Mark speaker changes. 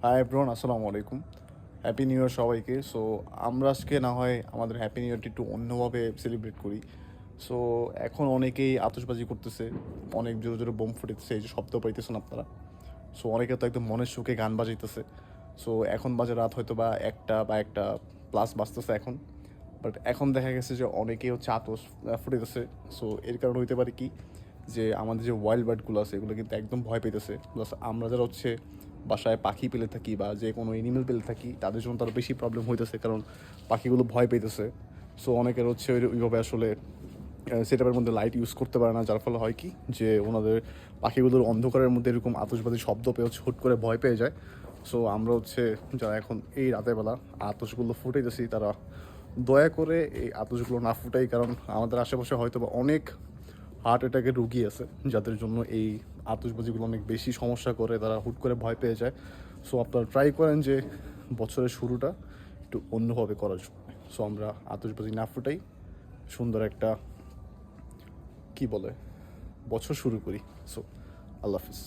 Speaker 1: Hi everyone, আসসালামু আলাইকুম। Happy new year সবাইকে। সো আমরা আজকে না হয় আমাদের হ্যাপি নিউ ইয়ারটি একটু অন্যভাবে সেলিব্রেট করি। সো এখন অনেকেই আতশবাজি করতেছে, অনেক জোরে জোরে বোম ফুটেছে, এই যে শব্দ পাইতেছেন আপনারা। সো অনেকে তো একদম মনের সুখে গান বাজাইতেছে। সো এখন বাজে রাত হয়তো বা একটা প্লাস বাজতেছে এখন। বাট এখন দেখা গেছে যে অনেকেই হচ্ছে আতশ ফুটেতেছে। সো এর কারণ হইতে পারে কি, যে আমাদের যে ওয়াইল্ড বার্ডগুলো আছে এগুলো কিন্তু একদম ভয় পেতেছে। প্লাস আমরা যারা হচ্ছে বাসায় পাখি পেলে থাকি বা যে কোনো এনিমেল পেলে থাকি তাদের জন্য তার বেশি প্রবলেম হইতেছে, কারণ পাখিগুলো ভয় পেতেছে। সো অনেকের হচ্ছে ওইভাবে আসলে সেটআপের মধ্যে লাইট ইউজ করতে পারে না, যার ফলে হয় কি যে ওনাদের পাখিগুলোর অন্ধকারের মধ্যে এরকম আতশবাজি শব্দ পেয়ে হচ্ছে হুট করে ভয় পেয়ে যায়। সো আমরা হচ্ছে যারা এখন এই রাতের বেলা আতশগুলো ফুটাইতেছি তারা দয়া করে এই আতশগুলো না ফুটাই, কারণ আমাদের আশেপাশে হয়তো বা অনেক হার্ট অ্যাটাকের রুগী আছে যাদের জন্য এই আতশবাজিগুলো অনেক বেশি সমস্যা করে, তারা হুট করে ভয় পেয়ে যায়। সো আপনারা ট্রাই করেন যে বছরের শুরুটা একটু অন্যভাবে করার জন্য। সো আমরা আতশবাজি না ফুটাই, সুন্দর একটা কি বলে বছর শুরু করি। সো আল্লাহ হাফিজ।